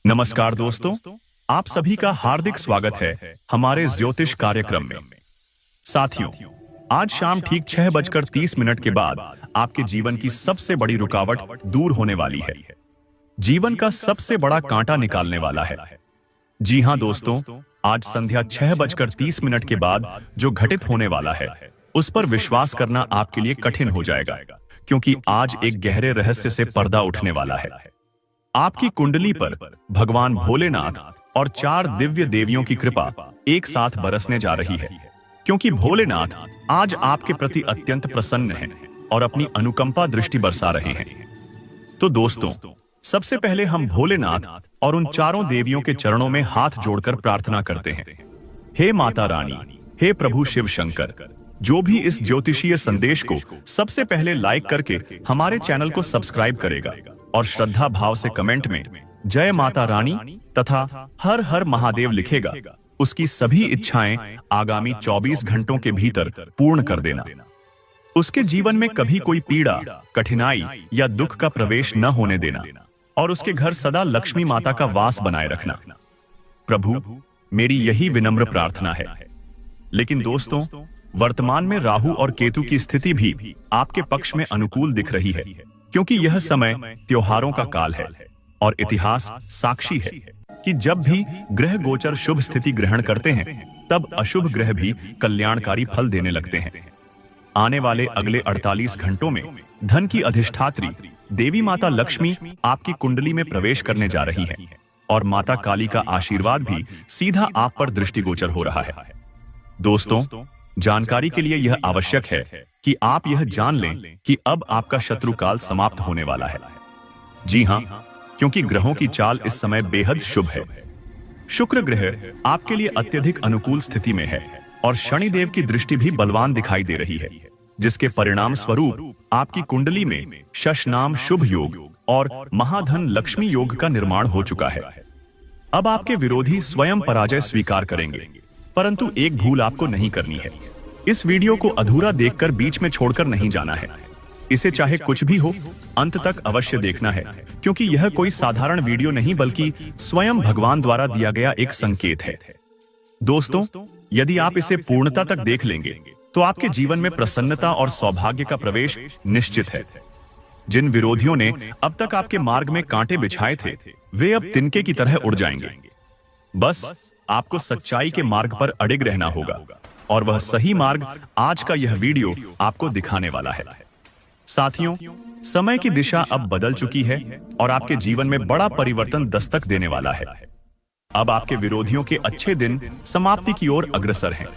नमस्कार दोस्तों, आप सभी का हार्दिक स्वागत है हमारे ज्योतिष कार्यक्रम में। साथियों, आज शाम ठीक 6:30 के बाद आपके जीवन की सबसे बड़ी रुकावट दूर होने वाली है। जीवन का सबसे बड़ा कांटा निकालने वाला है। जी हां दोस्तों, आज संध्या 6:30 के बाद जो घटित होने वाला है उस पर विश्वास करना आपके लिए कठिन हो जाएगा, क्योंकि आज एक गहरे रहस्य से पर्दा उठने वाला है। आपकी कुंडली पर भगवान भोलेनाथ और 4 दिव्य देवियों की कृपा एक साथ बरसने जा रही है, क्योंकि भोलेनाथ आज आपके प्रति अत्यंत प्रसन्न हैं और अपनी अनुकंपा दृष्टि बरसा रहे हैं। तो दोस्तों, सबसे पहले हम भोलेनाथ और उन 4 देवियों के चरणों में हाथ जोड़कर प्रार्थना करते हैं। हे माता रानी, हे प्रभु शिव शंकर, जो भी इस ज्योतिषीय संदेश को सबसे पहले लाइक करके हमारे चैनल को सब्सक्राइब करेगा और श्रद्धा भाव से कमेंट में जय माता रानी तथा हर हर महादेव लिखेगा, उसकी सभी इच्छाएं आगामी 24 घंटों के भीतर पूर्ण कर देना। उसके जीवन में कभी कोई पीड़ा, कठिनाई या दुख का प्रवेश न होने देना और उसके घर सदा लक्ष्मी माता का वास बनाए रखना। प्रभु, मेरी यही विनम्र प्रार्थना है। लेकिन दोस्तों, वर्तमान में राहु और केतु की स्थिति भी आपके पक्ष में अनुकूल दिख रही है, क्योंकि यह समय त्योहारों का काल है और इतिहास साक्षी है कि जब भी ग्रह गोचर शुभ स्थिति ग्रहण करते हैं तब अशुभ ग्रह भी कल्याणकारी फल देने लगते हैं। आने वाले अगले 48 घंटों में धन की अधिष्ठात्री देवी माता लक्ष्मी आपकी कुंडली में प्रवेश करने जा रही है और माता काली का आशीर्वाद भी सीधा आप पर दृष्टिगोचर हो रहा है। दोस्तों, जानकारी के लिए यह आवश्यक है कि आप यह जान लें कि अब आपका शत्रु काल समाप्त होने वाला है। जी हां, क्योंकि ग्रहों की चाल इस समय बेहद शुभ है। शुक्र ग्रह आपके लिए अत्यधिक अनुकूल स्थिति में है और शनिदेव की दृष्टि भी बलवान दिखाई दे रही है, जिसके परिणाम स्वरूप आपकी कुंडली में शशनाम शुभ योग और महाधन लक्ष्मी योग का निर्माण हो चुका है। अब आपके विरोधी स्वयं पराजय स्वीकार करेंगे, परंतु एक भूल आपको नहीं करनी है। इस वीडियो को अधूरा देखकर बीच में छोड़कर नहीं जाना है। इसे चाहे कुछ भी हो, अंत तक अवश्य देखना है, क्योंकि यह कोई साधारण वीडियो नहीं बल्कि स्वयं भगवान द्वारा दिया गया एक संकेत है। दोस्तों, यदि आप इसे पूर्णता तक देख लेंगे तो आपके जीवन में प्रसन्नता और सौभाग्य का प्रवेश निश्चित है। जिन विरोधियों ने अब तक आपके मार्ग में कांटे बिछाए थे, वे अब तिनके की तरह उड़ जाएंगे। बस आपको सच्चाई के मार्ग पर अडिग रहना होगा और वह सही मार्ग आज का यह वीडियो आपको दिखाने वाला है। साथियों, समय की दिशा अब बदल चुकी है और आपके जीवन में बड़ा परिवर्तन दस्तक देने वाला है। अब आपके विरोधियों के अच्छे दिन समाप्ति की ओर अग्रसर हैं।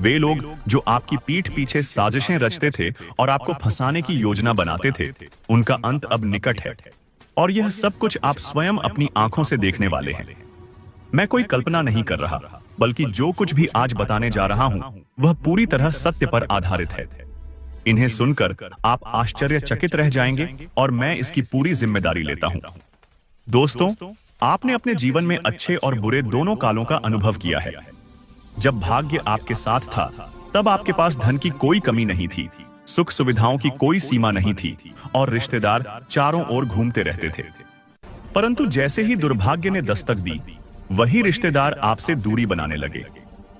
वे लोग जो आपकी पीठ पीछे साजिशें रचते थे और आपको फंसाने की योजना बनाते थे, उनका अंत अब निकट है और यह सब कुछ आप स्वयं अपनी आंखों से देखने वाले हैं। मैं कोई कल्पना नहीं कर रहा, बल्कि जो कुछ भी आज बताने जा रहा हूं वह पूरी तरह सत्य पर आधारित है। इन्हें सुनकर आप आश्चर्यचकित रह जाएंगे और मैं इसकी पूरी जिम्मेदारी लेता हूं। दोस्तों, आपने अपने जीवन में अच्छे और बुरे दोनों कालों का अनुभव किया है। जब भाग्य आपके साथ था तब आपके पास धन की कोई कमी नहीं थी, सुख सुविधाओं की कोई सीमा नहीं थी और रिश्तेदार चारों ओर घूमते रहते थे। परंतु जैसे ही दुर्भाग्य ने दस्तक दी, वही रिश्तेदार आपसे दूरी बनाने लगे।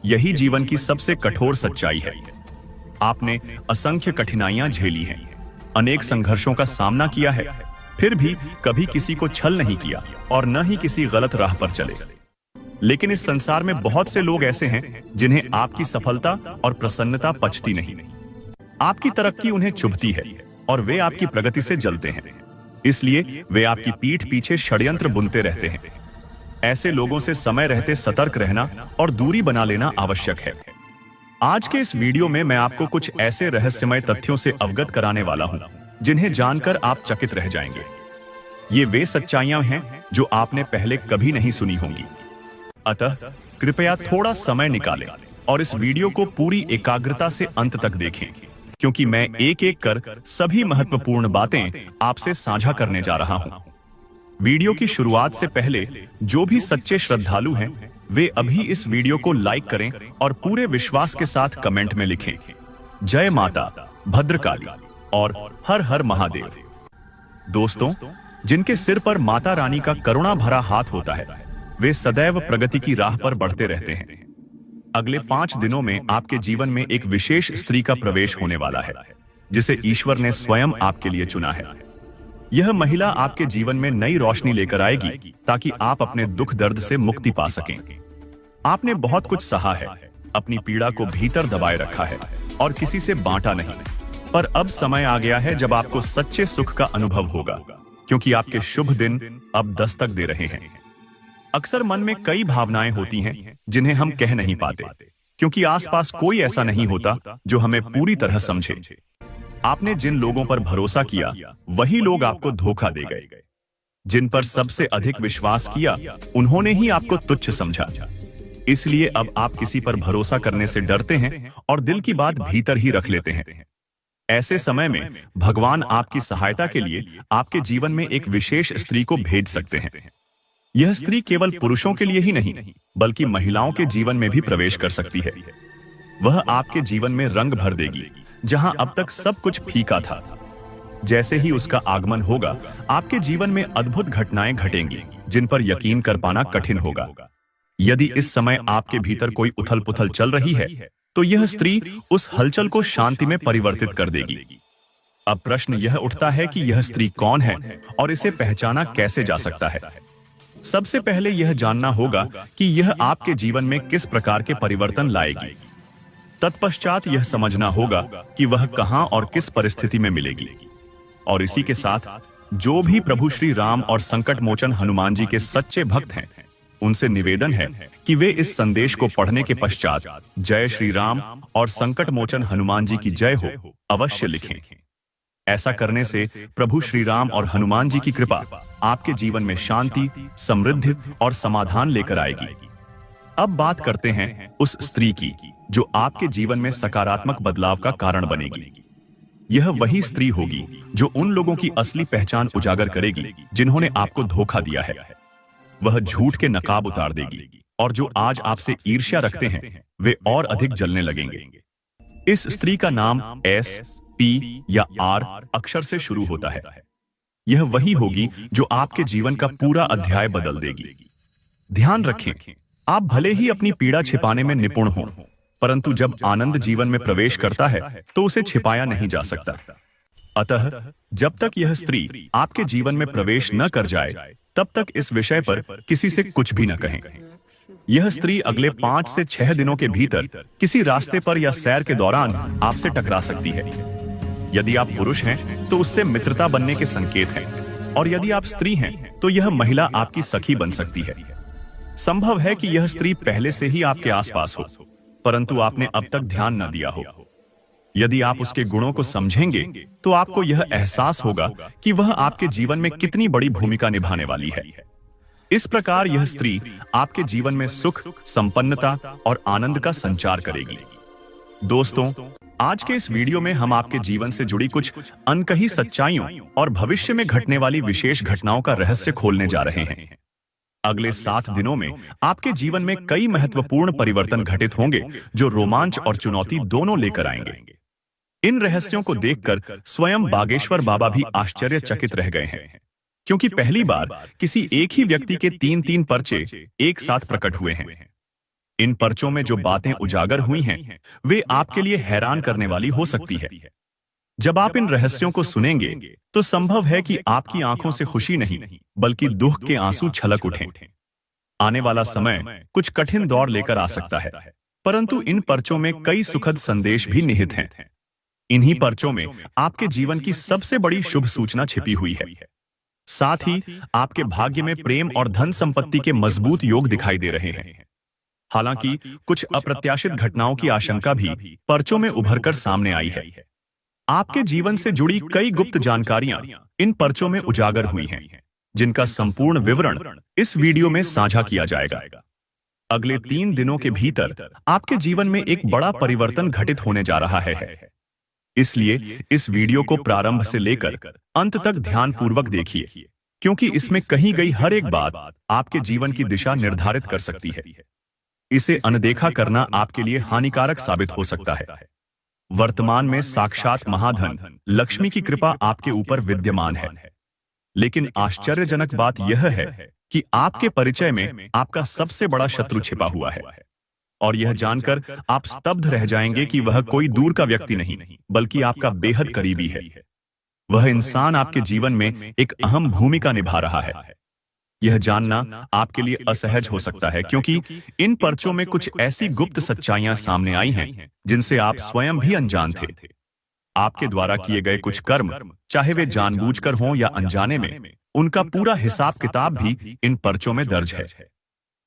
यही जीवन की सबसे कठोर सच्चाई है। आपने असंख्य कठिनाइयां झेली हैं, अनेक संघर्षों का सामना किया है, फिर भी कभी किसी को छल नहीं किया और न ही किसी गलत राह पर चले। लेकिन इस संसार में बहुत से लोग ऐसे हैं जिन्हें आपकी सफलता और प्रसन्नता पचती नहीं। आपकी तरक्की उन्हें चुभती है और वे आपकी प्रगति से जलते हैं। इसलिए वे आपकी पीठ पीछे षड्यंत्र बुनते रहते हैं। ऐसे लोगों से समय रहते सतर्क रहना और दूरी बना लेना आवश्यक है। आज के इस वीडियो में मैं आपको कुछ ऐसे रहस्यमय तथ्यों से अवगत कराने वाला हूं जिन्हें जानकर आप चकित रह जाएंगे। ये वे सच्चाइयां हैं जो आपने पहले कभी नहीं सुनी होंगी। अतः कृपया थोड़ा समय निकालें और इस वीडियो को पूरी एकाग्रता से अंत तक देखें, क्योंकि मैं एक एक कर सभी महत्वपूर्ण बातें आपसे साझा करने जा रहा हूं। वीडियो की शुरुआत से पहले जो भी सच्चे श्रद्धालु हैं, वे अभी इस वीडियो को लाइक करें और पूरे विश्वास के साथ कमेंट में लिखें जय माता भद्रकाली और हर हर महादेव। दोस्तों, जिनके सिर पर माता रानी का करुणा भरा हाथ होता है, वे सदैव प्रगति की राह पर बढ़ते रहते हैं। अगले 5 दिनों में आपके जीवन में एक विशेष स्त्री का प्रवेश होने वाला है, जिसे ईश्वर ने स्वयं आपके लिए चुना है। यह महिला आपके जीवन में नई रोशनी लेकर आएगी, ताकि आप अपने दुख दर्द से मुक्ति पा सकें। आपने बहुत कुछ सहा है, अपनी पीड़ा को भीतर दबाए रखा है और किसी से बांटा नहीं। पर अब समय आ गया है जब आपको सच्चे सुख का अनुभव होगा, क्योंकि आपके शुभ दिन अब दस्तक दे रहे हैं। अक्सर मन में कई भावनाएं होती हैं जिन्हें हम कह नहीं पाते, क्योंकि आसपास कोई ऐसा नहीं होता जो हमें पूरी तरह समझे। आपने जिन लोगों पर भरोसा किया, वही लोग आपको धोखा दे गए। जिन पर सबसे अधिक विश्वास किया, उन्होंने ही आपको तुच्छ समझा। इसलिए अब आप किसी पर भरोसा करने से डरते हैं और दिल की बात भीतर ही रख लेते हैं। ऐसे समय में भगवान आपकी सहायता के लिए आपके जीवन में एक विशेष स्त्री को भेज सकते हैं। यह स्त्री केवल पुरुषों के लिए ही नहीं, बल्कि महिलाओं के जीवन में भी प्रवेश कर सकती है। वह आपके जीवन में रंग भर देगी, जहां अब तक सब कुछ फीका था। जैसे ही उसका आगमन होगा, आपके जीवन में अद्भुत घटनाएं घटेंगी, जिन पर यकीन कर पाना कठिन होगा। यदि इस समय आपके भीतर कोई उथल पुथल चल रही है, तो यह स्त्री उस हलचल को शांति में परिवर्तित कर देगी। अब प्रश्न यह उठता है कि यह स्त्री कौन है और इसे पहचाना कैसे जा सकता है। सबसे पहले यह जानना होगा कि यह आपके जीवन में किस प्रकार के परिवर्तन लाएगी। तत्पश्चात यह समझना होगा कि वह कहां और किस परिस्थिति में मिलेगी। और इसी के साथ जो भी प्रभु श्री राम और संकट मोचन हनुमान जी के सच्चे भक्त हैं, उनसे निवेदन है कि वे इस संदेश को पढ़ने के पश्चात जय श्री राम और संकट मोचन हनुमान जी की जय हो अवश्य लिखें। ऐसा करने से प्रभु श्री राम और हनुमान जी की कृपा आपके जीवन में शांति, समृद्धि और समाधान लेकर आएगी। अब बात करते हैं उस स्त्री की जो आपके जीवन में सकारात्मक बदलाव का कारण बनेगी। यह वही स्त्री होगी जो उन लोगों की असली पहचान उजागर करेगी जिन्होंने आपको धोखा दिया है। वह झूठ के नकाब उतार देगी और जो आज आपसे ईर्ष्या रखते हैं, वे और अधिक जलने लगेंगे। इस स्त्री का नाम एस, पी या आर अक्षर से शुरू होता है। यह वही होगी जो आपके जीवन का पूरा अध्याय बदल देगी। ध्यान रखें, आप भले ही अपनी पीड़ा छिपाने में निपुण हों, परंतु जब आनंद जीवन में प्रवेश करता है तो उसे छिपाया नहीं जा सकता। अतः जब तक यह स्त्री आपके जीवन में प्रवेश न कर जाए, तब तक इस विषय पर किसी से कुछ भी न कहें। यह स्त्री अगले 5 से 6 दिनों के भीतर किसी रास्ते पर या सैर के दौरान आपसे टकरा सकती है। यदि आप पुरुष हैं तो उससे मित्रता बनने के संकेत हैं, और यदि आप स्त्री हैं तो यह महिला आपकी सखी बन सकती है। संभव है कि यह स्त्री पहले से ही आपके आसपास हो, परंतु आपने अब तक ध्यान न दिया हो। यदि आप उसके गुणों को समझेंगे तो आपको यह एहसास होगा कि वह आपके जीवन में कितनी बड़ी भूमिका निभाने वाली है। इस प्रकार यह स्त्री आपके जीवन में सुख, संपन्नता और आनंद का संचार करेगी। दोस्तों, आज के इस वीडियो में हम आपके जीवन से जुड़ी कुछ अनकही सच्चाइयों और भविष्य में घटने वाली विशेष घटनाओं का रहस्य खोलने जा रहे हैं। अगले 7 दिनों में आपके जीवन में कई महत्वपूर्ण परिवर्तन घटित होंगे, जो रोमांच और चुनौती दोनों लेकर आएंगे। इन रहस्यों को देखकर स्वयं बागेश्वर बाबा भी आश्चर्यचकित रह गए हैं, क्योंकि पहली बार किसी एक ही व्यक्ति के 3-3 पर्चे एक साथ प्रकट हुए हैं। इन पर्चों में जो बातें उजागर हुई हैं, वे आपके लिए हैरान करने वाली हो सकती है। जब आप इन रहस्यों को सुनेंगे तो संभव है कि आपकी आंखों से खुशी नहीं, बल्कि दुख के आंसू छलक उठें। आने वाला समय कुछ कठिन दौर लेकर आ सकता है, परंतु इन पर्चों में कई सुखद संदेश भी निहित हैं। इन्हीं पर्चों में आपके जीवन की सबसे बड़ी शुभ सूचना छिपी हुई है। साथ ही आपके भाग्य में प्रेम और धन संपत्ति के मजबूत योग दिखाई दे रहे हैं। हालांकि कुछ अप्रत्याशित घटनाओं की आशंका भी पर्चों में उभरकर सामने आई है। आपके जीवन से जुड़ी कई गुप्त जानकारियां इन पर्चों में उजागर हुई हैं, जिनका संपूर्ण विवरण इस वीडियो में साझा किया जाएगा। अगले 3 दिनों के भीतर आपके जीवन में एक बड़ा परिवर्तन घटित होने जा रहा है। इसलिए इस वीडियो को प्रारंभ से लेकर अंत तक ध्यानपूर्वक देखिए, क्योंकि इसमें कही गई हर एक बात आपके जीवन की दिशा निर्धारित कर सकती है। इसे अनदेखा करना आपके लिए हानिकारक साबित हो सकता है। वर्तमान में साक्षात महाधन लक्ष्मी की कृपा आपके ऊपर विद्यमान है। लेकिन आश्चर्यजनक बात यह है कि आपके परिचय में आपका सबसे बड़ा शत्रु छिपा हुआ है। और यह जानकर आप स्तब्ध रह जाएंगे कि वह कोई दूर का व्यक्ति नहीं, बल्कि आपका बेहद करीबी है। वह इंसान आपके जीवन में एक अहम भूमिका निभा रहा है। यह जानना आपके लिए असहज हो सकता है, क्योंकि इन पर्चों में कुछ ऐसी गुप्त सच्चाइयां सामने आई हैं जिनसे आप स्वयं भी अनजान थे। आपके द्वारा किए गए कुछ कर्म, चाहे वे जानबूझकर हों या अनजाने में, उनका पूरा हिसाब किताब भी इन पर्चों में दर्ज है।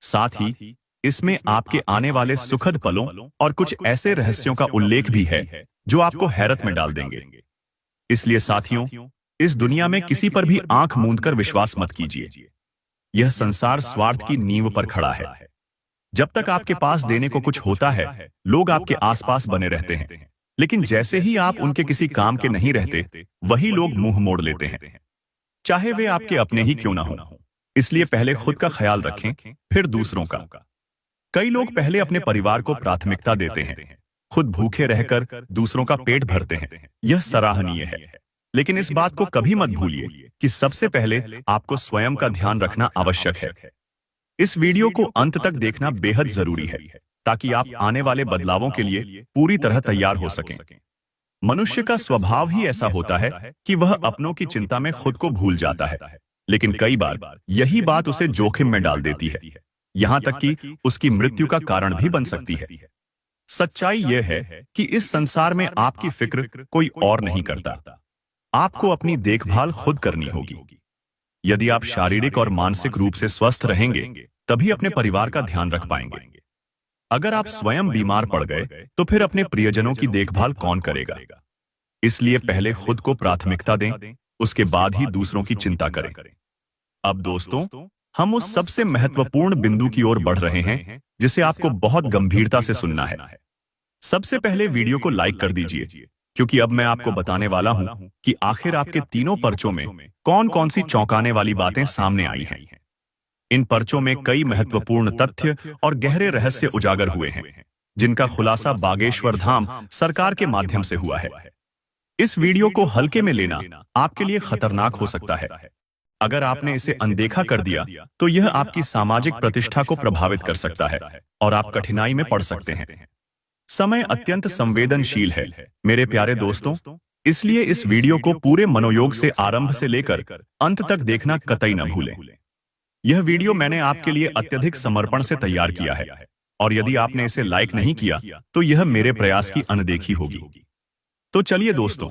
साथ ही इसमें आपके आने वाले सुखद पलों और कुछ ऐसे रहस्यों का उल्लेख भी है जो आपको हैरत में डाल देंगे। इसलिए साथियों, इस दुनिया में किसी पर भी आंख मूंदकर विश्वास मत कीजिए। यह संसार स्वार्थ की नींव पर खड़ा है। जब तक आपके पास देने को कुछ होता है, लोग आपके आसपास बने रहते हैं, लेकिन जैसे ही आप उनके किसी काम के नहीं रहते, वही लोग मुंह मोड़ लेते हैं, चाहे वे आपके अपने ही क्यों ना हो। इसलिए पहले खुद का ख्याल रखें, फिर दूसरों का। कई लोग पहले अपने परिवार को प्राथमिकता देते हैं, खुद भूखे रहकर दूसरों का पेट भरते हैं। यह सराहनीय है, लेकिन इस बात को कभी मत भूलिए कि सबसे पहले आपको स्वयं का ध्यान रखना आवश्यक है। इस वीडियो को अंत तक देखना बेहद जरूरी है, ताकि आप आने वाले बदलावों के लिए पूरी तरह तैयार हो सकें। मनुष्य का स्वभाव ही ऐसा होता है कि वह अपनों की चिंता में खुद को भूल जाता है, लेकिन कई बार यही बात उसे जोखिम में डाल देती है, यहां तक कि उसकी मृत्यु का कारण भी बन सकती है। सच्चाई यह है कि इस संसार में आपकी फिक्र कोई और नहीं करता। आपको अपनी देखभाल खुद करनी होगी। यदि आप शारीरिक और मानसिक रूप से स्वस्थ रहेंगे, तभी अपने परिवार का ध्यान रख पाएंगे। अगर आप स्वयं बीमार पड़ गए, तो फिर अपने प्रियजनों की देखभाल कौन करेगा? इसलिए पहले खुद को प्राथमिकता दें, उसके बाद ही दूसरों की चिंता करें। अब दोस्तों, हम उस सबसे महत्वपूर्ण बिंदु की ओर बढ़ रहे हैं जिसे आपको बहुत गंभीरता से सुनना है। सबसे पहले वीडियो को लाइक कर दीजिए, क्योंकि अब मैं आपको बताने वाला हूं कि आखिर आपके तीनों पर्चों में कौन कौन सी चौंकाने वाली बातें सामने आई हैं। इन पर्चों में कई महत्वपूर्ण तथ्य और गहरे रहस्य उजागर हुए हैं, जिनका खुलासा बागेश्वर धाम सरकार के माध्यम से हुआ है। इस वीडियो को हल्के में लेना आपके लिए खतरनाक हो सकता है। अगर आपने इसे अनदेखा कर दिया, तो यह आपकी सामाजिक प्रतिष्ठा को प्रभावित कर सकता है और आप कठिनाई में पड़ सकते हैं। समय अत्यंत संवेदनशील है मेरे प्यारे दोस्तों, इसलिए इस वीडियो को पूरे मनोयोग से आरंभ से लेकर अंत तक देखना कतई न भूलें। यह वीडियो मैंने आपके लिए अत्यधिक समर्पण से तैयार किया है, और यदि आपने इसे लाइक नहीं किया, तो यह मेरे प्रयास की अनदेखी होगी। तो चलिए दोस्तों,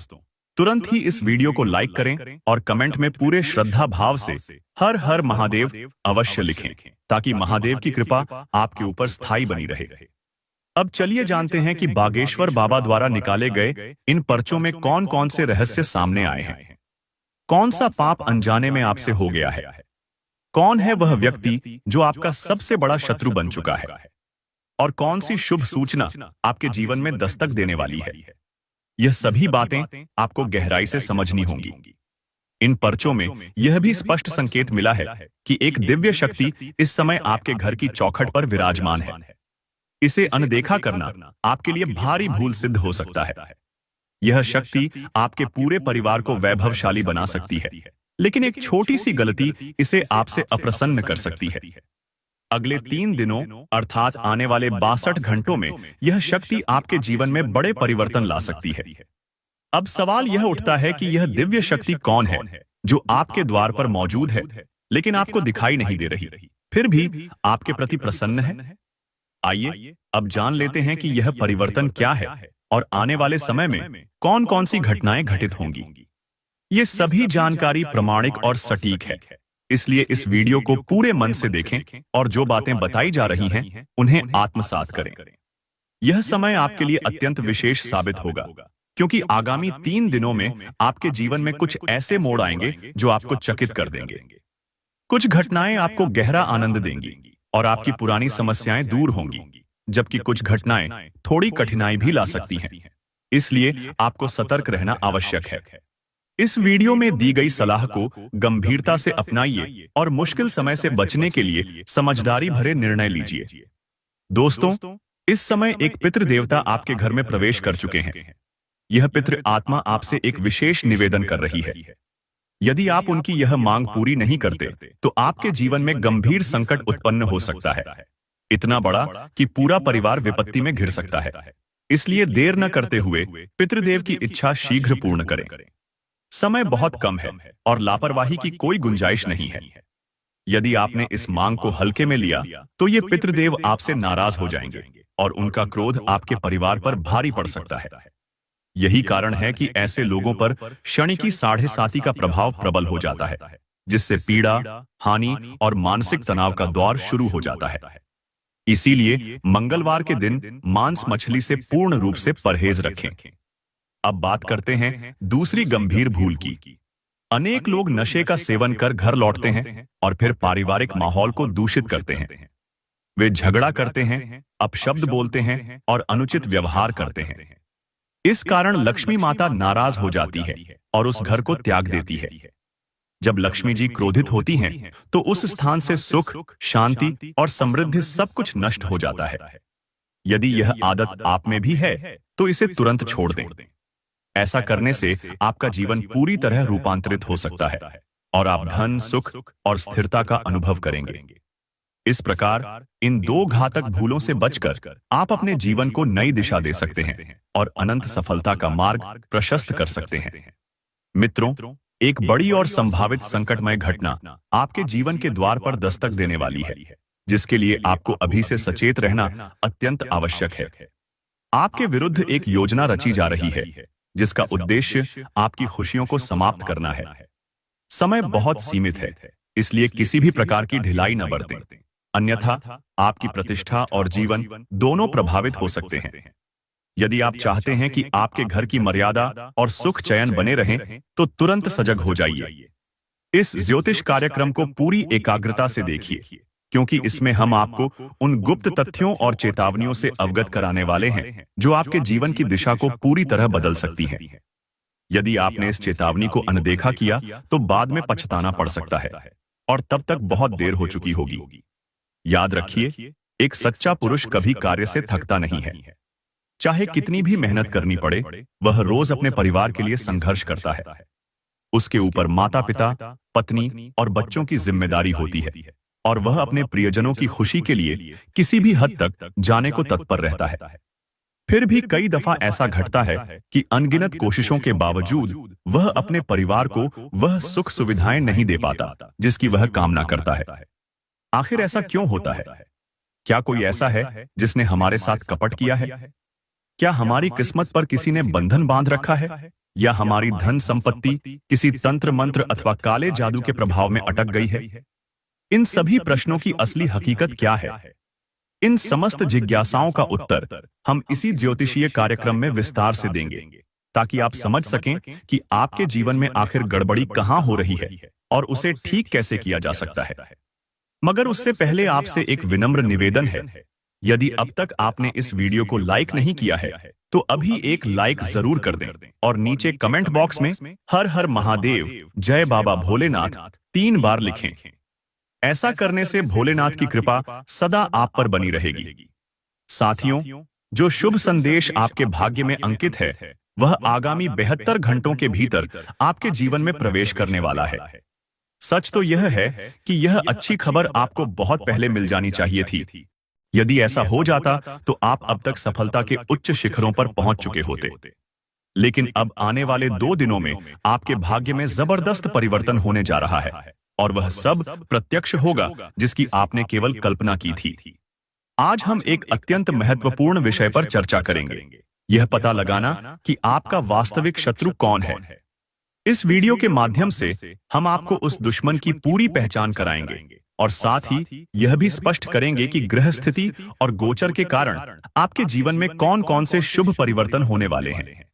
तुरंत ही इस वीडियो को लाइक करें और कमेंट में पूरे श्रद्धा भाव से हर हर महादेव अवश्य लिखें, ताकि महादेव की कृपा आपके ऊपर स्थायी बनी रहे। अब चलिए जानते हैं कि बागेश्वर बाबा द्वारा निकाले गए इन पर्चों में कौन कौन से रहस्य सामने आए हैं। कौन सा पाप अनजाने में आपसे हो गया है? कौन है वह व्यक्ति जो आपका सबसे बड़ा शत्रु बन चुका है? और कौन सी शुभ सूचना आपके जीवन में दस्तक देने वाली है? यह सभी बातें आपको गहराई से समझनी होंगी। इन पर्चों में यह भी स्पष्ट संकेत मिला है कि एक दिव्य शक्ति इस समय आपके घर की चौखट पर विराजमान है। इसे अनदेखा करना आपके लिए भारी भूल सिद्ध हो सकता है। यह शक्ति आपके पूरे परिवार को वैभवशाली बना सकती है, लेकिन एक छोटी सी गलती इसे आपसे अप्रसन्न कर सकती है। अगले 3 दिनों अर्थात आने वाले 62 घंटों में यह शक्ति आपके जीवन में बड़े परिवर्तन ला सकती है। अब सवाल यह उठता है कि यह दिव्य शक्ति कौन है जो आपके द्वार पर मौजूद है, लेकिन आपको दिखाई नहीं दे रही, फिर भी आपके प्रति प्रसन्न है? आइए अब जान लेते हैं कि यह परिवर्तन क्या है और आने वाले समय में कौन कौन सी घटनाएं घटित होंगी। ये सभी जानकारी प्रमाणिक और सटीक है, इसलिए इस वीडियो को पूरे मन से देखें और जो बातें बताई जा रही हैं उन्हें आत्मसात करें। यह समय आपके लिए अत्यंत विशेष साबित होगा, क्योंकि आगामी 3 दिनों में आपके जीवन में कुछ ऐसे मोड़ आएंगे जो आपको चकित कर देंगे। कुछ घटनाएं आपको गहरा आनंद देंगी और आपकी पुरानी समस्याएं दूर होंगी, जबकि कुछ घटनाएं थोड़ी कठिनाई भी ला सकती हैं। इसलिए आपको सतर्क रहना आवश्यक है। इस वीडियो में दी गई सलाह को गंभीरता से अपनाइए और मुश्किल समय से बचने के लिए समझदारी भरे निर्णय लीजिए। दोस्तों, इस समय एक पितृ देवता आपके घर में प्रवेश कर चुके हैं। यह पितृ आत्मा आपसे एक विशेष निवेदन कर रही है। यदि आप उनकी यह मांग पूरी नहीं करते तो आपके जीवन में गंभीर संकट उत्पन्न हो सकता है, इतना बड़ा कि पूरा परिवार विपत्ति में घिर सकता है। इसलिए देर न करते हुए पितृदेव की इच्छा शीघ्र पूर्ण करें। समय बहुत कम है और लापरवाही की कोई गुंजाइश नहीं है। यदि आपने इस मांग को हल्के में लिया तो ये पितृदेव आपसे नाराज हो जाएंगे और उनका क्रोध आपके परिवार पर भारी पड़ सकता है। यही कारण है कि ऐसे लोगों पर शनि की 7.5 का प्रभाव प्रबल हो जाता है, जिससे पीड़ा, हानि और मानसिक तनाव का दौर शुरू हो जाता है। इसीलिए मंगलवार के दिन मांस मछली से पूर्ण रूप से परहेज रखें। अब बात करते हैं दूसरी गंभीर भूल की। अनेक लोग नशे का सेवन कर घर लौटते हैं और फिर पारिवारिक माहौल को दूषित करते हैं। वे झगड़ा करते हैं, अपशब्द बोलते हैं और अनुचित व्यवहार करते हैं। इस कारण लक्ष्मी माता नाराज हो जाती है और उस घर को त्याग देती है। जब लक्ष्मी जी क्रोधित होती हैं, तो उस स्थान से सुख, शांति और समृद्धि सब कुछ नष्ट हो जाता है। यदि यह आदत आप में भी है तो इसे तुरंत छोड़ दें। ऐसा करने से आपका जीवन पूरी तरह रूपांतरित हो सकता है और आप धन, सुख और स्थिरता का अनुभव करेंगे। इस प्रकार इन 2 घातक भूलों से बचकर आप अपने जीवन को नई दिशा दे सकते हैं और अनंत सफलता का मार्ग प्रशस्त कर सकते हैं। मित्रों, एक बड़ी और संभावित संकटमय घटना आपके जीवन के द्वार पर दस्तक देने वाली है, जिसके लिए आपको अभी से सचेत रहना अत्यंत आवश्यक है। आपके विरुद्ध एक योजना रची जा रही है, जिसका उद्देश्य आपकी खुशियों को समाप्त करना है। समय बहुत सीमित है, इसलिए किसी भी प्रकार की ढिलाई न बरतें, अन्यथा आपकी प्रतिष्ठा और जीवन दोनों प्रभावित हो सकते हैं। यदि आप चाहते हैं कि आपके घर की मर्यादा और सुख चयन बने रहें, तो तुरंत सजग हो जाइए। इस ज्योतिष कार्यक्रम को पूरी एकाग्रता से देखिए, क्योंकि इसमें हम आपको उन गुप्त तथ्यों और चेतावनियों से अवगत कराने वाले हैं जो आपके जीवन की दिशा को पूरी तरह बदल सकती हैं। यदि आपने इस चेतावनी को अनदेखा किया तो बाद में पछताना पड़ सकता है और तब तक बहुत देर हो चुकी होगी। याद रखिए, एक सच्चा पुरुष कभी कार्य से थकता नहीं है। चाहे कितनी भी मेहनत करनी पड़े, वह रोज अपने परिवार के लिए संघर्ष करता है। उसके ऊपर माता पिता, पत्नी और बच्चों की जिम्मेदारी होती है और वह अपने प्रियजनों की खुशी के लिए किसी भी हद तक जाने को तत्पर रहता है। फिर भी कई दफा ऐसा घटता है कि अनगिनत कोशिशों के बावजूद वह अपने परिवार को वह सुख सुविधाएं नहीं दे पाता जिसकी वह कामना करता है। आखिर ऐसा क्यों होता है? क्या कोई ऐसा है जिसने हमारे साथ कपट किया है? क्या हमारी किस्मत पर किसी ने बंधन बांध रखा है? या हमारी धन संपत्ति किसी तंत्र मंत्र अथवा काले जादू के प्रभाव में अटक गई है? इन सभी प्रश्नों की असली हकीकत क्या है? इन समस्त जिज्ञासाओं का उत्तर हम इसी ज्योतिषीय कार्यक्रम में विस्तार से देंगे, ताकि आप समझ सकें कि आपके जीवन में आखिर गड़बड़ी कहां हो रही है और उसे ठीक कैसे किया जा सकता है। मगर उससे पहले आपसे एक विनम्र निवेदन है। यदि अब तक आपने इस वीडियो को लाइक नहीं किया है तो अभी एक लाइक जरूर कर दें और नीचे कमेंट बॉक्स में हर हर महादेव, जय बाबा भोलेनाथ 3 बार लिखें। ऐसा करने से भोलेनाथ की कृपा सदा आप पर बनी रहेगी। साथियों, जो शुभ संदेश आपके भाग्य में अंकित है वह आगामी 72 घंटों के भीतर आपके जीवन में प्रवेश करने वाला है। सच तो यह है कि यह अच्छी खबर आपको बहुत पहले मिल जानी चाहिए थी। यदि ऐसा हो जाता तो आप अब तक सफलता के उच्च शिखरों पर पहुंच चुके होते। लेकिन अब आने वाले 2 दिनों में आपके भाग्य में जबरदस्त परिवर्तन होने जा रहा है और वह सब प्रत्यक्ष होगा जिसकी आपने केवल कल्पना की थी। आज हम एक अत्यंत महत्वपूर्ण विषय पर चर्चा करेंगे, यह पता लगाना कि आपका वास्तविक शत्रु कौन है। इस वीडियो के माध्यम से हम आपको उस दुश्मन की पूरी पहचान कराएंगे और साथ ही यह भी स्पष्ट करेंगे कि ग्रह स्थिति और गोचर के कारण आपके जीवन में कौन कौन से शुभ परिवर्तन होने वाले हैं।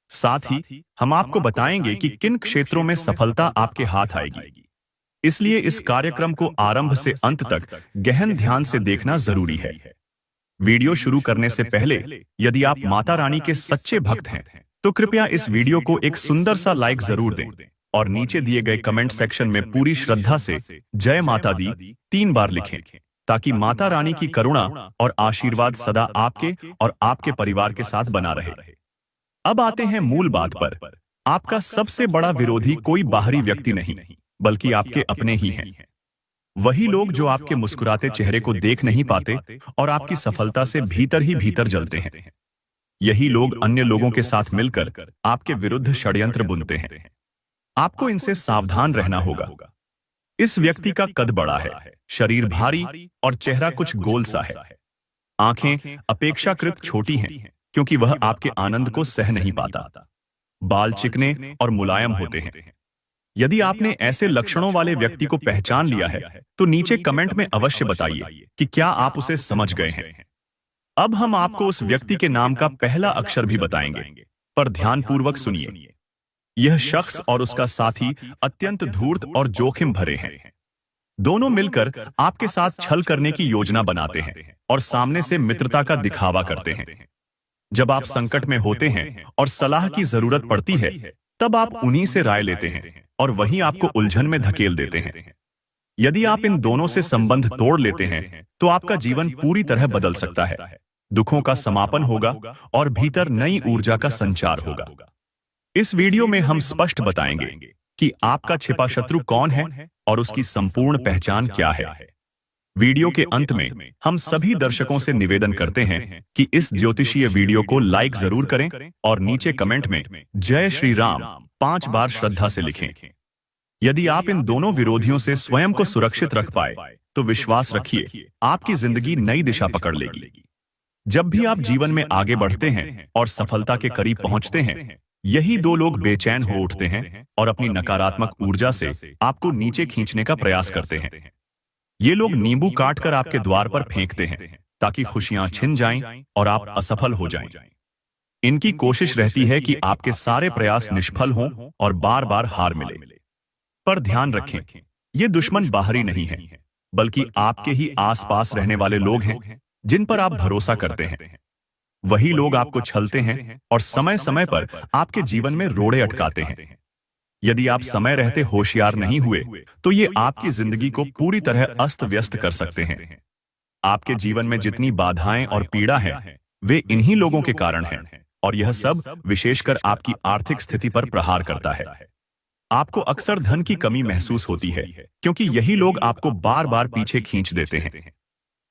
साथ ही हम आपको बताएंगे कि किन क्षेत्रों में सफलता आपके हाथ आएगी। इसलिए इस कार्यक्रम को आरंभ से अंत तक गहन ध्यान से देखना जरूरी है। वीडियो शुरू करने से पहले यदि आप माता रानी के सच्चे भक्त हैं तो कृपया इस वीडियो को एक सुंदर सा लाइक जरूर दें और नीचे दिए गए कमेंट सेक्शन में पूरी श्रद्धा से जय माता दी 3 बार लिखें, ताकि माता रानी की करुणा और आशीर्वाद सदा आपके और आपके परिवार के साथ बना रहे। अब आते हैं मूल बात पर। आपका सबसे बड़ा विरोधी कोई बाहरी व्यक्ति नहीं, बल्कि आपके अपने ही हैं। वही लोग जो आपके मुस्कुराते चेहरे को देख नहीं पाते और आपकी सफलता से भीतर ही भीतर जलते हैं। यही लोग अन्य लोगों के साथ मिलकर आपके विरुद्ध षड्यंत्र बुनते हैं। आपको इनसे सावधान रहना होगा। इस व्यक्ति का कद बड़ा है, शरीर भारी और चेहरा कुछ गोल सा है। आंखें अपेक्षाकृत छोटी हैं, क्योंकि वह आपके आनंद को सह नहीं पाता। बाल चिकने और मुलायम होते हैं। यदि आपने ऐसे लक्षणों वाले व्यक्ति को पहचान लिया है, तो नीचे कमेंट में अवश्य बताइए कि क्या आप उसे समझ गए हैं। अब हम आपको उस व्यक्ति के नाम का पहला अक्षर भी बताएंगे, पर ध्यानपूर्वक सुनिए। यह शख्स और उसका साथी अत्यंत धूर्त और जोखिम भरे हैं। दोनों मिलकर आपके साथ छल करने की योजना बनाते हैं और सामने से मित्रता का दिखावा करते हैं। जब आप संकट में होते हैं और सलाह की जरूरत पड़ती है, तब आप उन्हीं से राय लेते हैं और वही आपको उलझन में धकेल देते हैं। यदि आप इन दोनों से संबंध तोड़ लेते हैं, तो आपका जीवन पूरी तरह बदल सकता है। दुखों का समापन होगा और भीतर नई ऊर्जा का संचार होगा। इस वीडियो में हम स्पष्ट बताएंगे कि आपका छिपा शत्रु कौन है और उसकी संपूर्ण पहचान क्या है। वीडियो के अंत में हम सभी दर्शकों से निवेदन करते हैं कि इस ज्योतिषीय वीडियो को लाइक जरूर करें और नीचे कमेंट में जय श्री राम 5 बार श्रद्धा से लिखें। यदि आप इन दोनों विरोधियों से स्वयं को सुरक्षित रख पाए, तो विश्वास रखिए, आपकी जिंदगी नई दिशा पकड़ लेगी। जब भी आप जीवन में आगे बढ़ते हैं और सफलता के करीब पहुंचते हैं, यही दो लोग बेचैन हो उठते हैं और अपनी नकारात्मक ऊर्जा से आपको नीचे खींचने का प्रयास करते हैं। ये लोग नींबू काटकर आपके द्वार पर फेंकते हैं ताकि खुशियां छिन जाएं और आप असफल हो जाएं। इनकी कोशिश रहती है कि आपके सारे प्रयास निष्फल हों और बार बार हार मिले। पर ध्यान रखें, ये दुश्मन बाहरी नहीं है, बल्कि आपके ही आसपास रहने वाले लोग हैं जिन पर आप भरोसा करते हैं। वही लोग आपको छलते हैं और समय समय पर आपके जीवन में रोड़े अटकाते हैं। यदि आप समय रहते होशियार नहीं हुए, तो ये आपकी जिंदगी को पूरी तरह अस्त व्यस्त कर सकते हैं। आपके जीवन में जितनी बाधाएं और पीड़ा है, वे इन्हीं लोगों के कारण हैं, और यह सब विशेषकर आपकी आर्थिक स्थिति पर प्रहार करता है। आपको अक्सर धन की कमी महसूस होती है, क्योंकि यही लोग आपको बार बार पीछे खींच देते हैं।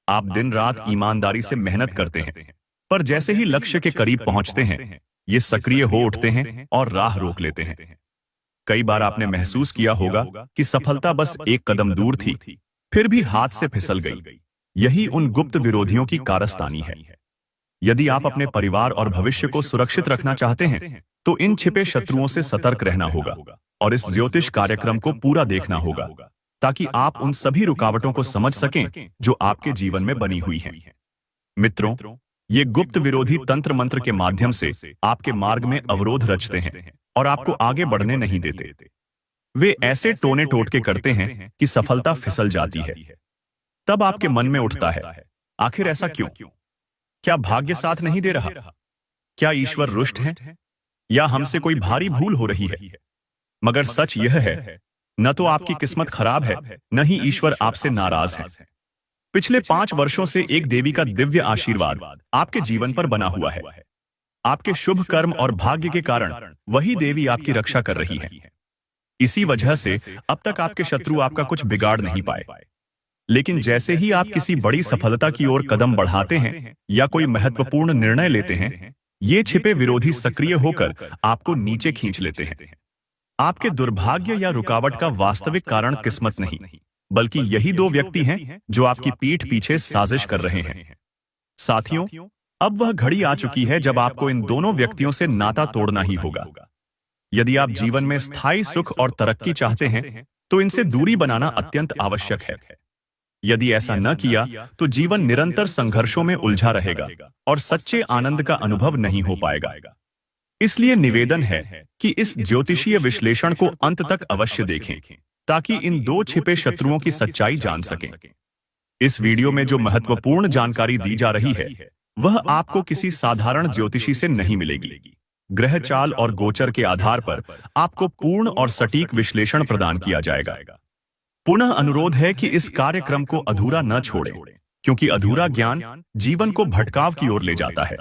आप दिन रात ईमानदारी से मेहनत करते हैं, पर जैसे ही लक्ष्य के करीब पहुंचते हैं, ये सक्रिय हो उठते हैं और राह रोक लेते हैं। कई बार आपने महसूस किया होगा कि सफलता बस एक कदम दूर थी, फिर भी हाथ से फिसल गई। यही उन गुप्त विरोधियों की कारस्तानी है। यदि आप अपने परिवार और भविष्य को सुरक्षित रखना चाहते हैं, तो इन छिपे शत्रुओं से सतर्क रहना होगा और इस ज्योतिष कार्यक्रम को पूरा देखना होगा, ताकि आप उन सभी रुकावटों को समझ सकें जो आपके जीवन में बनी हुई हैं। मित्रों, ये गुप्त विरोधी तंत्र मंत्र के माध्यम से आपके मार्ग में अवरोध रचते हैं और आपको आगे बढ़ने नहीं देते। वे ऐसे टोने टोटके करते हैं कि सफलता फिसल जाती है। तब आपके मन में उठता है, आखिर ऐसा क्यों? क्या भाग्य साथ नहीं दे रहा? क्या ईश्वर रुष्ट है? या हमसे कोई भारी भूल हो रही है? मगर सच यह है, न तो आपकी किस्मत खराब है, न ही ईश्वर आपसे नाराज है। पिछले 5 वर्षों से एक देवी का दिव्य आशीर्वाद आपके जीवन पर बना हुआ है। आपके शुभ कर्म और भाग्य के कारण वही देवी आपकी रक्षा कर रही है। इसी वजह से अब तक आपके शत्रु आपका कुछ बिगाड़ नहीं पाए। लेकिन जैसे ही आप किसी बड़ी सफलता की ओर कदम बढ़ाते हैं या कोई महत्वपूर्ण निर्णय लेते हैं, ये छिपे विरोधी सक्रिय होकर आपको नीचे खींच लेते हैं। आपके दुर्भाग्य या रुकावट का वास्तविक कारण किस्मत नहीं, बल्कि यही दो व्यक्ति हैं जो आपकी पीठ पीछे साजिश कर रहे हैं। साथियों, अब वह घड़ी आ चुकी है जब आपको इन दोनों व्यक्तियों से नाता तोड़ना ही होगा। यदि आप जीवन में स्थायी सुख और तरक्की चाहते हैं, तो इनसे दूरी बनाना अत्यंत आवश्यक है। यदि ऐसा न किया, तो जीवन निरंतर संघर्षों में उलझा रहेगा और सच्चे आनंद का अनुभव नहीं हो पाएगा। इसलिए निवेदन है कि इस ज्योतिषीय विश्लेषण को अंत तक अवश्य देखें, ताकि इन दो छिपे शत्रुओं की सच्चाई जान सकें। इस वीडियो में जो महत्वपूर्ण जानकारी दी जा रही है, वह आपको किसी साधारण ज्योतिषी से नहीं मिलेगी। ग्रह चाल और गोचर के आधार पर आपको पूर्ण और सटीक विश्लेषण प्रदान किया जाएगा। पुनः अनुरोध है कि इस कार्यक्रम को अधूरा न छोड़ें, क्योंकि अधूरा ज्ञान जीवन को भटकाव की ओर ले जाता है।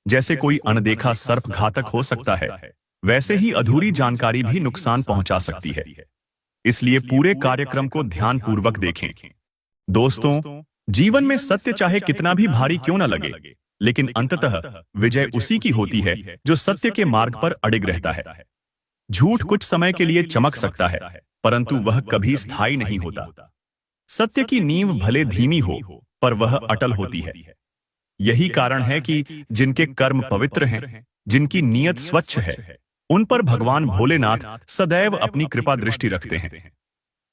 जैसे कोई अनदेखा सर्प घातक हो सकता है, वैसे ही अधूरी जानकारी भी नुकसान पहुंचा सकती है। इसलिए पूरे कार्यक्रम को ध्यानपूर्वक देखें। दोस्तों, जीवन में सत्य चाहे कितना भी भारी क्यों न लगे, लेकिन अंततः विजय उसी की होती है जो सत्य के मार्ग पर अडिग रहता है। झूठ कुछ समय के लिए चमक सकता है, परंतु वह कभी स्थायी नहीं होता। सत्य की नींव भले धीमी हो, पर वह अटल होती है। यही कारण है कि जिनके कर्म पवित्र हैं, जिनकी नीयत स्वच्छ है, उन पर भगवान भोलेनाथ सदैव अपनी कृपा दृष्टि रखते हैं।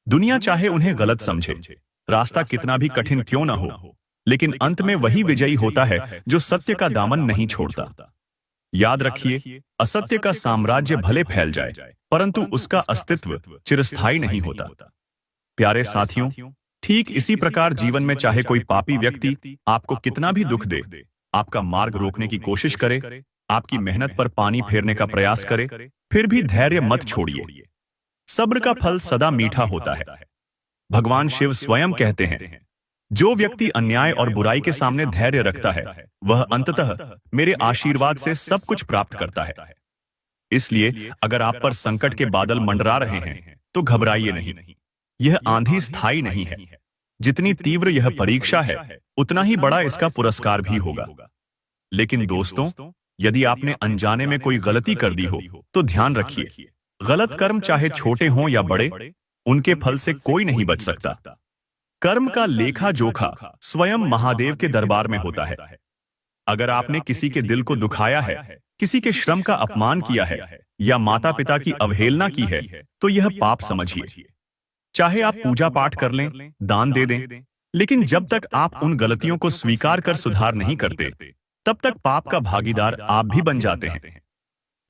दुनिया चाहे उन्हें गलत समझे, रास्ता कितना भी कठिन क्यों न हो, लेकिन अंत में वही विजयी होता है जो सत्य का दामन नहीं छोड़ता। याद रखिए, असत्य का साम्राज्य भले फैल जाए, परंतु उसका अस्तित्व चिरस्थायी नहीं होता। प्यारे साथियों, ठीक इसी प्रकार जीवन में चाहे कोई पापी व्यक्ति आपको कितना भी दुख दे, आपका मार्ग रोकने की कोशिश करे, आपकी मेहनत पर पानी फेरने का प्रयास करे, फिर भी धैर्य मत छोड़िए। सब्र का फल सदा मीठा होता है। भगवान शिव स्वयं कहते हैं, जो व्यक्ति अन्याय और बुराई के सामने धैर्य रखता है, वह अंततः मेरे आशीर्वाद से सब कुछ प्राप्त करता है। इसलिए अगर आप पर संकट के बादल मंडरा रहे हैं, तो घबराइए नहीं। यह आंधी स्थायी नहीं है। जितनी तीव्र यह परीक्षा है, उतना ही बड़ा इसका पुरस्कार भी होगा। लेकिन दोस्तों, यदि आपने अनजाने में कोई गलती कर दी हो, तो ध्यान रखिए, गलत कर्म चाहे छोटे हों या बड़े, उनके फल से कोई नहीं बच सकता। कर्म का लेखा जोखा स्वयं महादेव के दरबार में होता है। अगर आपने किसी के दिल को दुखाया है, किसी के श्रम का अपमान किया है, या माता पिता की अवहेलना की है, तो यह पाप समझिए। चाहे आप पूजा पाठ कर लें, दान दे दें, लेकिन जब तक आप उन गलतियों को स्वीकार कर सुधार नहीं करते, तब तक पाप का भागीदार आप भी बन जाते हैं।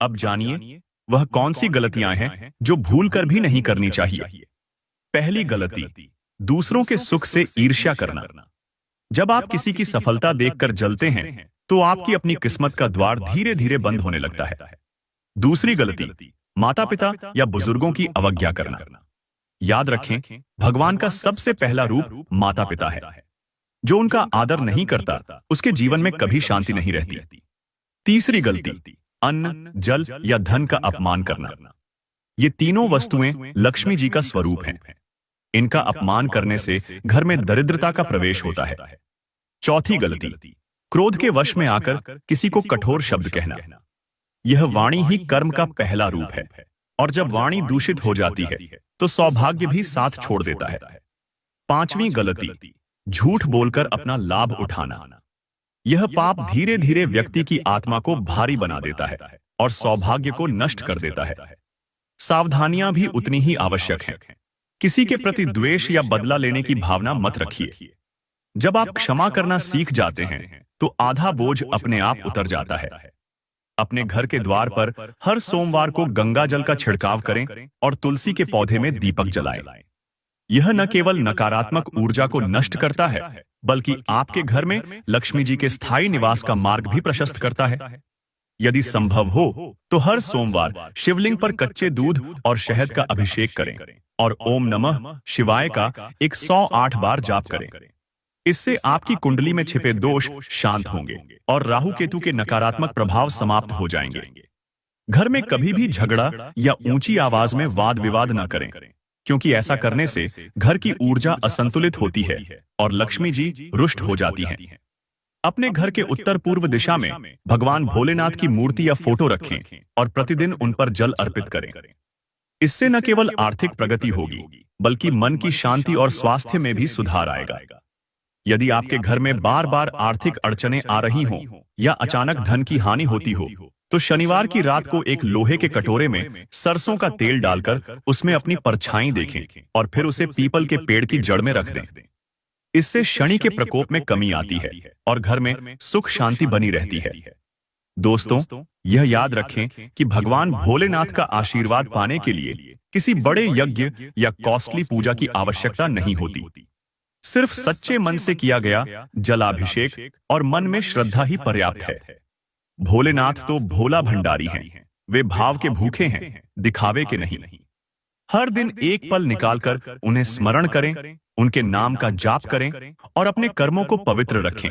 अब जानिए, वह कौन सी गलतियां हैं जो भूल कर भी नहीं करनी चाहिए। पहली गलती, दूसरों के सुख से ईर्ष्या करना। जब आप किसी की सफलता देखकर जलते हैं, तो आपकी अपनी किस्मत का द्वार धीरे धीरे बंद होने लगता है। दूसरी गलती, माता पिता या बुजुर्गों की अवज्ञा करना। याद रखें, भगवान का सबसे पहला रूप माता पिता है। जो उनका आदर नहीं करता, उसके जीवन में कभी शांति नहीं रहती। तीसरी गलती, अन्न, जल या धन का अपमान करना। ये तीनों वस्तुएं लक्ष्मी जी का स्वरूप हैं। इनका अपमान करने से घर में दरिद्रता का प्रवेश होता है। चौथी गलती, क्रोध के वश में आकर किसी को कठोर शब्द कहना। यह वाणी ही कर्म का पहला रूप है, और जब वाणी दूषित हो जाती है, तो सौभाग्य भी साथ छोड़ देता है। पांचवी गलती, झूठ बोलकर अपना लाभ उठाना। यह पाप धीरे धीरे व्यक्ति की आत्मा को भारी बना देता है और सौभाग्य को नष्ट कर देता है। सावधानियां भी उतनी ही आवश्यक हैं। किसी के प्रति द्वेष या बदला लेने की भावना मत रखिए। जब आप क्षमा करना सीख जाते हैं, तो आधा बोझ अपने आप उतर जाता है। अपने घर के द्वार पर हर सोमवार को गंगा जल का छिड़काव करें और तुलसी के पौधे में दीपक जलाएं। यह न केवल नकारात्मक ऊर्जा को नष्ट करता है, बल्कि आपके घर में लक्ष्मी जी के स्थायी निवास का मार्ग भी प्रशस्त करता है। यदि संभव हो तो हर सोमवार शिवलिंग पर कच्चे दूध और शहद का अभिषेक करें और ओम नमः शिवाय का 108 बार जाप करें। इससे आपकी कुंडली में छिपे दोष शांत होंगे और राहु केतु के नकारात्मक प्रभाव समाप्त हो जाएंगे। घर में कभी भी झगड़ा या ऊंची आवाज में वाद विवाद न करें, क्योंकि ऐसा करने से घर की ऊर्जा असंतुलित होती है और लक्ष्मी जी रुष्ट हो जाती हैं। अपने घर के उत्तर पूर्व दिशा में भगवान भोलेनाथ की मूर्ति या फोटो रखें और प्रतिदिन उन पर जल अर्पित करें। इससे न केवल आर्थिक प्रगति होगी, बल्कि मन की शांति और स्वास्थ्य में भी सुधार आएगा। यदि आपके घर में बार बार आर्थिक अड़चनें आ रही हों या अचानक धन की हानि होती हो, तो शनिवार की रात को एक लोहे के कटोरे में सरसों का तेल डालकर उसमें अपनी परछाई देखें और फिर उसे पीपल के पेड़ की जड़ में रख दें। इससे शनि के प्रकोप में कमी आती है और घर में सुख शांति बनी रहती है। दोस्तों, यह याद रखें कि भगवान भोलेनाथ का आशीर्वाद पाने के लिए किसी बड़े यज्ञ या कॉस्टली पूजा की आवश्यकता नहीं होती। सिर्फ सच्चे मन से किया गया जलाभिषेक और मन में श्रद्धा ही पर्याप्त है। भोलेनाथ तो भोला भंडारी हैं। वे भाव के भूखे हैं, दिखावे के नहीं। हर दिन एक पल निकालकर उन्हें स्मरण करें, उनके नाम का जाप करें और अपने कर्मों को पवित्र रखें।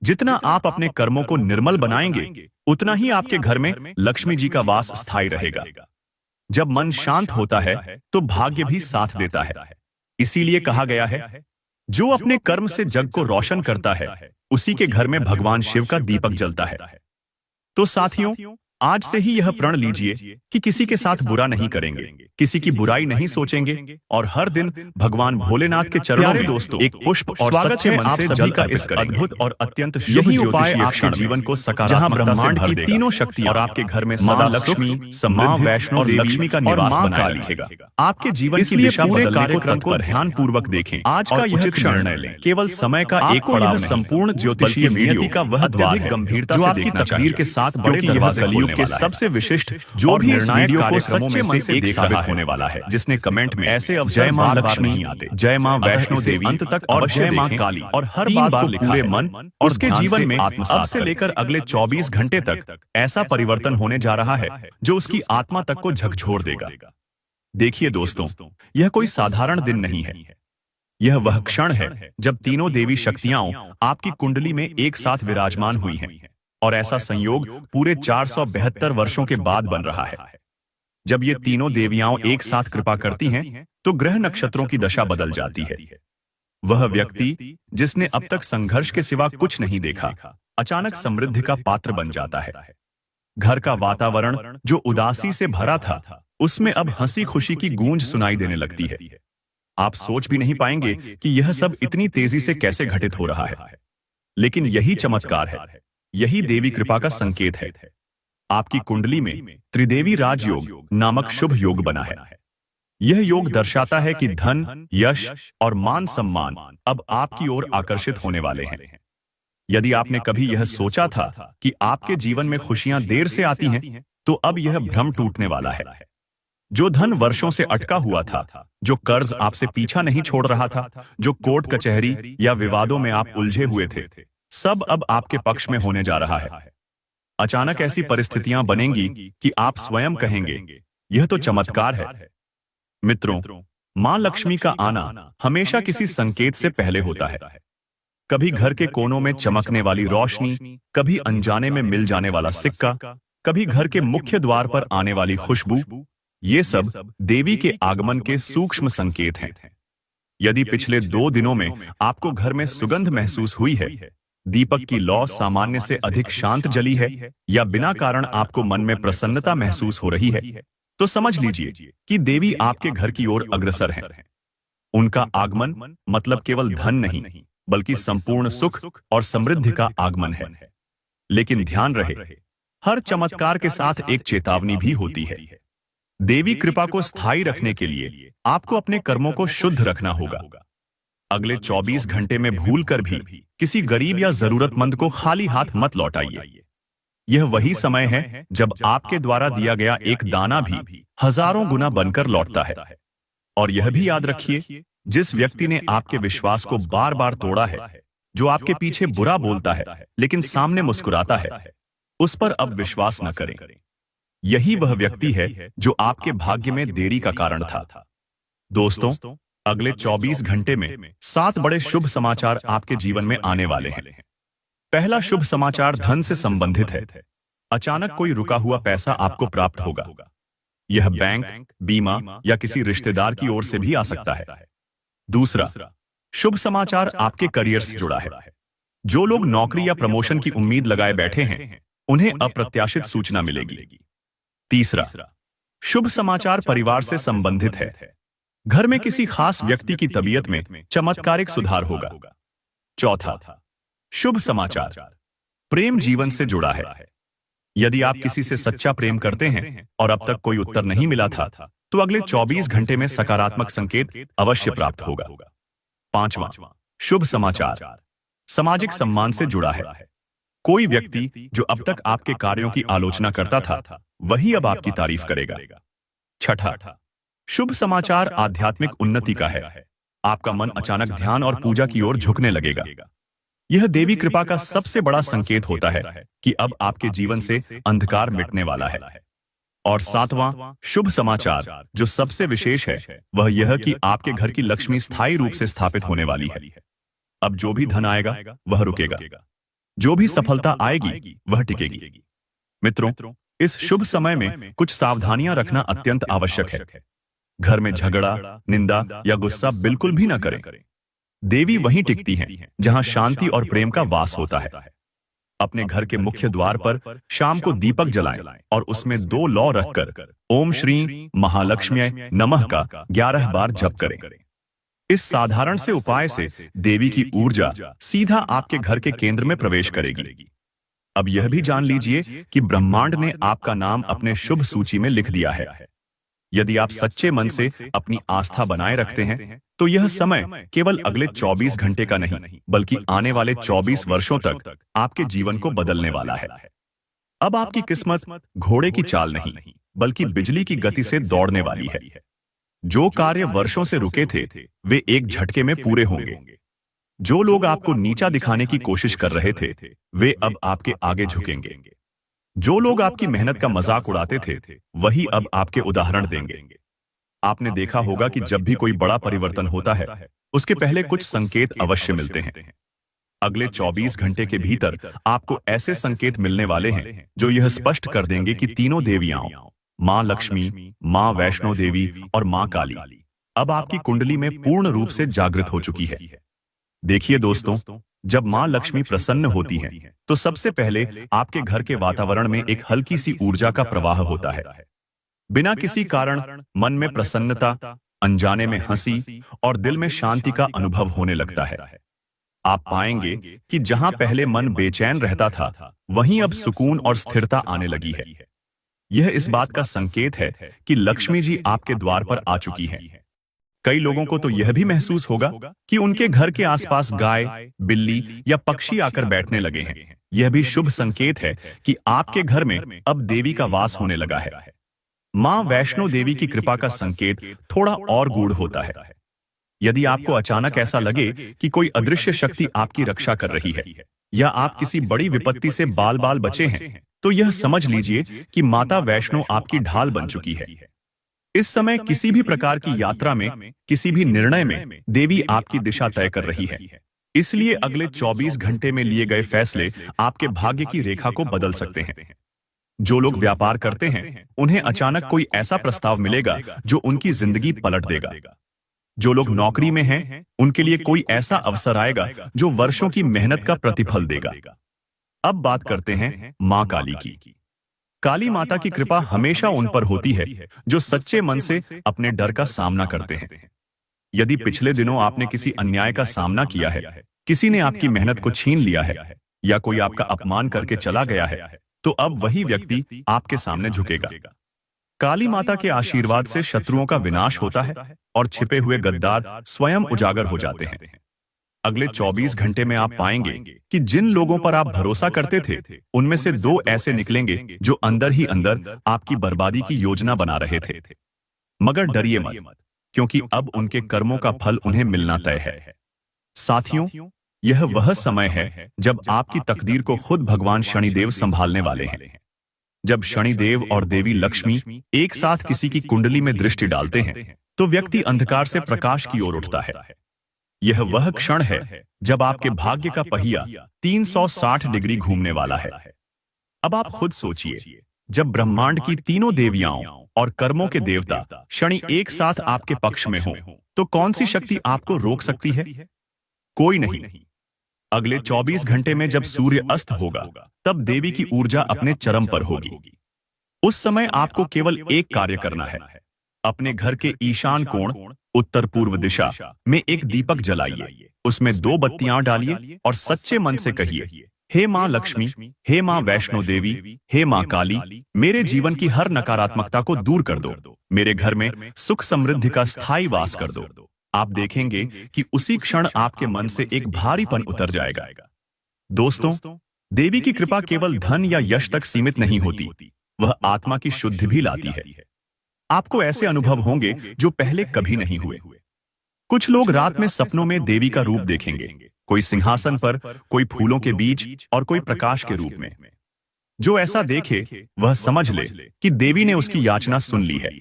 जितना आप अपने कर्मों को निर्मल बनाएंगे, उतना ही आपके घर में लक्ष्मी जी का वास स्थायी रहेगा। जब मन शांत होता है तो भाग्य भी साथ देता है। इसीलिए कहा गया है, जो अपने कर्म से जग को रोशन करता है उसी के घर में भगवान शिव का दीपक जलता है। तो साथियों, आज से ही यह प्रण लीजिए कि किसी के साथ बुरा नहीं करेंगे, किसी की बुराई नहीं सोचेंगे और हर दिन भगवान भोलेनाथ के चरणों में दोस्तों एक पुष्प और सच्चे मन से जल का इस अद्भुत और अत्यंत यही उपाय आपके जीवन को सकारात्मकता से भर देगा। तीनों शक्तियां और आपके घर में सदा लक्ष्मी, मां वैष्णो देवी, लक्ष्मी का निवास बनाए रखेगा। आपके जीवन की दिशा पूरे कार्यक्रम को ध्यान पूर्वक देखें। आज का यह निर्णय लें, केवल समय का एक पड़ाव, संपूर्ण ज्योतिषीय नियति का वह द्वार गंभीरता से देखना तकदीर के साथ बड़े दरवाजे के सबसे विशिष्ट जो भी इस वीडियो को सच्चे मन से एक साबित होने वाला है, जिसने कमेंट में ऐसे अब जय मां लक्ष्मी नहीं आते, जय मां वैष्णो देवी अंत तक और जय मां काली और हर बात को पूरे मन और उसके जीवन में अब से लेकर अगले 24 घंटे तक ऐसा परिवर्तन होने जा रहा है जो उसकी आत्मा तक को झकझोर देगा। देखिए दोस्तों, यह कोई साधारण दिन नहीं है। यह वह क्षण है जब तीनों देवी शक्तियां आपकी कुंडली में एक साथ विराजमान हुई हैं। और ऐसा संयोग पूरे 472 वर्षों के बाद बन रहा है। जब ये तीनों देवियां एक साथ कृपा करती हैं, तो ग्रह नक्षत्रों की दशा बदल जाती है। वह व्यक्ति जिसने अब तक संघर्ष के सिवा कुछ नहीं देखा, अचानक समृद्धि का पात्र बन जाता है। घर का वातावरण जो उदासी से भरा था, उसमें अब हंसी खुशी की गूंज सुनाई देने लगती है। आप सोच भी नहीं पाएंगे कि यह सब इतनी तेजी से कैसे घटित हो रहा है। लेकिन यही चमत्कार है, यही देवी कृपा का संकेत है। आपकी कुंडली में त्रिदेवी राजयोग नामक शुभ योग बना है। यह योग दर्शाता है कि धन, यश और मान सम्मान अब आपकी ओर आकर्षित होने वाले हैं। यदि आपने कभी यह सोचा था कि आपके जीवन में खुशियां देर से आती हैं, तो अब यह भ्रम टूटने वाला है। जो धन वर्षों से अटका हुआ था, जो कर्ज आपसे पीछा नहीं छोड़ रहा था, जो कोर्ट कचहरी या विवादों में आप उलझे हुए थे, सब अब आपके पक्ष में होने जा रहा है। अचानक ऐसी परिस्थितियां बनेंगी कि आप स्वयं कहेंगे, यह तो चमत्कार है। मित्रों, मां लक्ष्मी का आना हमेशा किसी संकेत से पहले होता है। कभी घर के कोनों में चमकने वाली रोशनी, कभी अनजाने में मिल जाने वाला सिक्का, कभी घर के मुख्य द्वार पर आने वाली खुशबू, ये सब देवी के आगमन के सूक्ष्म संकेत हैं। यदि पिछले 2 दिनों में आपको घर में सुगंध महसूस हुई है, दीपक की लौ सामान्य से अधिक शांत जली है, या बिना कारण आपको मन में प्रसन्नता महसूस हो रही है, तो समझ लीजिए कि देवी आपके घर की ओर अग्रसर हैं। उनका आगमन मतलब केवल धन नहीं, बल्कि संपूर्ण सुख और समृद्धि का आगमन है। लेकिन ध्यान रहे, हर चमत्कार के साथ एक चेतावनी भी होती है। देवी कृपा को स्थायी रखने के लिए आपको अपने कर्मों को शुद्ध रखना होगा। अगले 24 घंटे में भूलकर भी किसी गरीब या जरूरतमंद को खाली हाथ मत लौटाइए। यह वही समय है जब आपके द्वारा दिया गया एक दाना भी हजारों गुना बनकर लौटता है। और यह भी याद रखिए, जिस व्यक्ति ने आपके विश्वास को बार बार तोड़ा है, जो आपके पीछे बुरा बोलता है लेकिन सामने मुस्कुराता है, उस पर अब विश्वास न करें। यही वह व्यक्ति है जो आपके भाग्य में देरी का कारण था। दोस्तों, अगले 24 घंटे में 7 बड़े शुभ समाचार आपके जीवन में आने वाले हैं। पहला शुभ समाचार धन से संबंधित है। अचानक कोई रुका हुआ पैसा आपको प्राप्त होगा। यह बैंक, बीमा या किसी रिश्तेदार की ओर से भी आ सकता है। दूसरा शुभ समाचार आपके करियर से जुड़ा है। जो लोग नौकरी या प्रमोशन की उम्मीद लगाए बैठे हैं, उन्हें अप्रत्याशित सूचना मिलेगी। तीसरा शुभ समाचार परिवार से संबंधित है। घर में किसी खास व्यक्ति की तबीयत में चमत्कारिक सुधार होगा। चौथा शुभ समाचार प्रेम जीवन से जुड़ा है। यदि आप किसी से सच्चा प्रेम करते हैं और अब तक कोई उत्तर नहीं मिला था, तो अगले 24 घंटे में सकारात्मक संकेत अवश्य प्राप्त होगा। पांचवा शुभ समाचार सामाजिक सम्मान से जुड़ा है। कोई व्यक्ति जो अब तक आपके कार्यों की आलोचना करता था, वही अब आपकी तारीफ करेगा। छठा शुभ समाचार आध्यात्मिक उन्नति का है। आपका मन अचानक ध्यान और पूजा की ओर झुकने लगेगा। यह देवी कृपा का सबसे बड़ा संकेत होता है कि अब आपके जीवन से अंधकार मिटने वाला है। और सातवां शुभ समाचार जो सबसे विशेष है, वह यह कि आपके घर की लक्ष्मी स्थायी रूप से स्थापित होने वाली है। अब जो भी धन आएगा वह रुकेगा, जो भी सफलता आएगी वह टिकेगी। मित्रों, इस शुभ समय में कुछ सावधानियां रखना अत्यंत आवश्यक है। घर में झगड़ा, निंदा या गुस्सा बिल्कुल भी न करें। देवी वहीं टिकती हैं जहां शांति और प्रेम का वास होता है। अपने घर के मुख्य द्वार पर शाम को दीपक जलाएं और उसमें 2 लौ रखकर ओम श्री महालक्ष्म्यै नमः का 11 बार जप करें। इस साधारण से उपाय से देवी की ऊर्जा सीधा आपके घर के केंद्र में प्रवेश करेगी। अब यह भी जान लीजिए कि ब्रह्मांड ने आपका नाम अपने शुभ सूची में लिख दिया है। यदि आप सच्चे मन से अपनी आस्था बनाए रखते हैं, तो यह समय केवल अगले 24 घंटे का नहीं, बल्कि आने वाले 24 वर्षों तक आपके जीवन को बदलने वाला है। अब आपकी किस्मत घोड़े की चाल नहीं, बल्कि बिजली की गति से दौड़ने वाली है। जो कार्य वर्षों से रुके थे, वे एक झटके में पूरे होंगे। जो लोग आपको नीचा दिखाने की कोशिश कर रहे थे, वे अब आपके आगे झुकेंगे। जो लोग आपकी मेहनत का मजाक उड़ाते थे, वही अब आपके उदाहरण देंगे। आपने देखा होगा कि जब भी कोई बड़ा परिवर्तन होता है, उसके पहले कुछ संकेत अवश्य मिलते हैं। अगले 24 घंटे के भीतर आपको ऐसे संकेत मिलने वाले हैं जो यह स्पष्ट कर देंगे कि तीनों देवियां, मां लक्ष्मी, मां वैष्णो देवी और मां काली, अब आपकी कुंडली में पूर्ण रूप से जागृत हो चुकी है। देखिए दोस्तों, जब मां लक्ष्मी प्रसन्न होती हैं, तो सबसे पहले आपके घर के वातावरण में एक हल्की सी ऊर्जा का प्रवाह होता है। बिना किसी कारण मन में प्रसन्नता, अनजाने में हंसी और दिल में शांति का अनुभव होने लगता है। आप पाएंगे कि जहां पहले मन बेचैन रहता था, वहीं अब सुकून और स्थिरता आने लगी है। यह इस बात का संकेत है कि लक्ष्मी जी आपके द्वार पर आ चुकी हैं। कई लोगों को तो यह भी महसूस होगा कि उनके घर के आसपास गाय, बिल्ली या पक्षी आकर बैठने लगे हैं। यह भी शुभ संकेत है कि आपके घर में अब देवी का वास होने लगा है। मां वैष्णो देवी की कृपा का संकेत थोड़ा और गूढ़ होता है। यदि आपको अचानक ऐसा लगे कि कोई अदृश्य शक्ति आपकी रक्षा कर रही है, या आप किसी बड़ी विपत्ति से बाल बाल बचे हैं, तो यह समझ लीजिए कि माता वैष्णो आपकी ढाल बन चुकी है। इस समय किसी भी प्रकार की यात्रा में, किसी भी निर्णय में देवी आपकी दिशा तय कर रही है। इसलिए अगले 24 घंटे में लिए गए फैसले आपके भाग्य की रेखा को बदल सकते हैं। जो लोग व्यापार करते हैं, उन्हें अचानक कोई ऐसा प्रस्ताव मिलेगा जो उनकी जिंदगी पलट देगा। जो लोग नौकरी में हैं, उनके लिए कोई ऐसा अवसर आएगा जो वर्षों की मेहनत का प्रतिफल देगा। अब बात करते हैं मां काली की। काली माता की कृपा हमेशा उन पर होती है जो सच्चे मन से अपने डर का सामना करते हैं। यदि पिछले दिनों आपने किसी अन्याय का सामना किया है, किसी ने आपकी मेहनत को छीन लिया है, या कोई आपका अपमान करके चला गया है, तो अब वही व्यक्ति आपके सामने झुकेगा। काली माता के आशीर्वाद से शत्रुओं का विनाश होता है और छिपे हुए गद्दार स्वयं उजागर हो जाते हैं। अगले 24 घंटे में आप पाएंगे कि जिन लोगों पर आप भरोसा करते थे, उनमें से 2 ऐसे निकलेंगे जो अंदर ही अंदर आपकी बर्बादी की योजना बना रहे थे। मगर डरिए मत, क्योंकि अब उनके कर्मों का फल उन्हें मिलना तय है। साथियों, यह वह समय है जब आपकी तकदीर को खुद भगवान शनिदेव संभालने वाले हैं। जब शनिदेव और देवी लक्ष्मी एक साथ किसी की कुंडली में दृष्टि डालते हैं, तो व्यक्ति अंधकार से प्रकाश की ओर उठता है। यह वह क्षण है जब आपके भाग्य का पहिया 360 डिग्री घूमने वाला है। अब आप खुद सोचिए, जब ब्रह्मांड की तीनों देवियाओं और कर्मों के देवता शनि एक साथ आपके पक्ष में हो, तो कौन सी शक्ति आपको रोक सकती है? कोई नहीं। अगले 24 घंटे में जब सूर्य अस्त होगा, तब देवी की ऊर्जा अपने चरम पर होगी। उस समय आपको केवल एक कार्य करना है। अपने घर के ईशान कोण, उत्तर पूर्व दिशा में एक दीपक जलाइए, उसमें 2 बत्तियां डालिए और सच्चे मन से कहिए, हे मां लक्ष्मी, हे मां वैष्णो देवी, हे मां काली, मेरे जीवन की हर नकारात्मकता को दूर कर दो, मेरे घर में सुख समृद्धि का स्थायी वास कर दो। आप देखेंगे कि उसी क्षण आपके मन से एक भारीपन उतर जाएगा। दोस्तों, देवी की कृपा केवल धन या यश तक सीमित नहीं होती, वह आत्मा की शुद्धि भी लाती है। आपको ऐसे अनुभव होंगे जो पहले कभी नहीं हुए। कुछ लोग रात में सपनों में देवी का रूप देखेंगे, कोई सिंहासन पर, कोई फूलों के बीच और कोई प्रकाश के रूप में। जो ऐसा देखे वह समझ ले कि देवी ने उसकी याचना सुन ली है।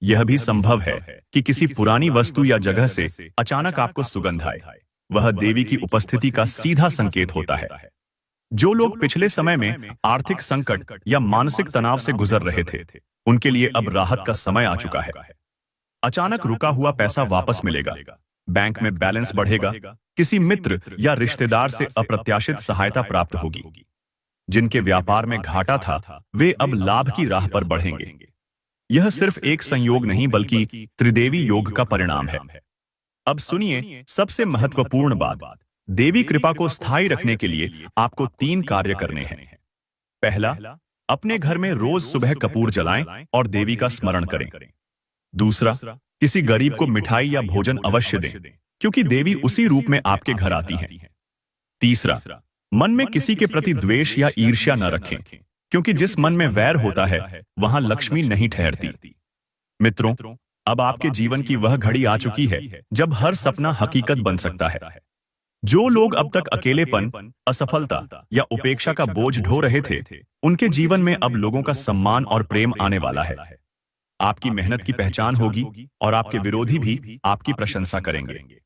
यह भी संभव है कि किसी पुरानी वस्तु या जगह से अचानक आपको सुगंध आए। वह देवी की उपस्थिति का सीधा संकेत होता है। जो लोग पिछले समय में आर्थिक संकट या मानसिक तनाव से गुजर रहे थे, उनके लिए अब राहत का समय आ चुका है। अचानक रुका हुआ पैसा वापस मिलेगा, बैंक में बैलेंस बढ़ेगा, किसी मित्र या रिश्तेदार से अप्रत्याशित सहायता प्राप्त होगी। जिनके व्यापार में घाटा था, वे अब लाभ की राह पर बढ़ेंगे। यह सिर्फ एक संयोग नहीं बल्कि त्रिदेवी योग का परिणाम है। अब सुनिए सबसे महत्वपूर्ण बात। देवी कृपा को स्थायी रखने के लिए आपको 3 कार्य करने हैं। पहला, अपने घर में रोज सुबह कपूर जलाएं और देवी का स्मरण करें। दूसरा, किसी गरीब को मिठाई या भोजन अवश्य दें, क्योंकि देवी उसी रूप में आपके घर आती हैं। तीसरा, मन में किसी के प्रति द्वेष या ईर्ष्या न रखें, क्योंकि जिस मन में वैर होता है वहां लक्ष्मी नहीं ठहरती। मित्रों, अब आपके जीवन की वह घड़ी आ चुकी है जब हर सपना हकीकत बन सकता है। जो लोग अब तक अकेलेपन, असफलता या उपेक्षा का बोझ ढो रहे थे, उनके जीवन में अब लोगों का सम्मान और प्रेम आने वाला है। आपकी मेहनत की पहचान होगी और आपके विरोधी भी आपकी प्रशंसा करेंगे।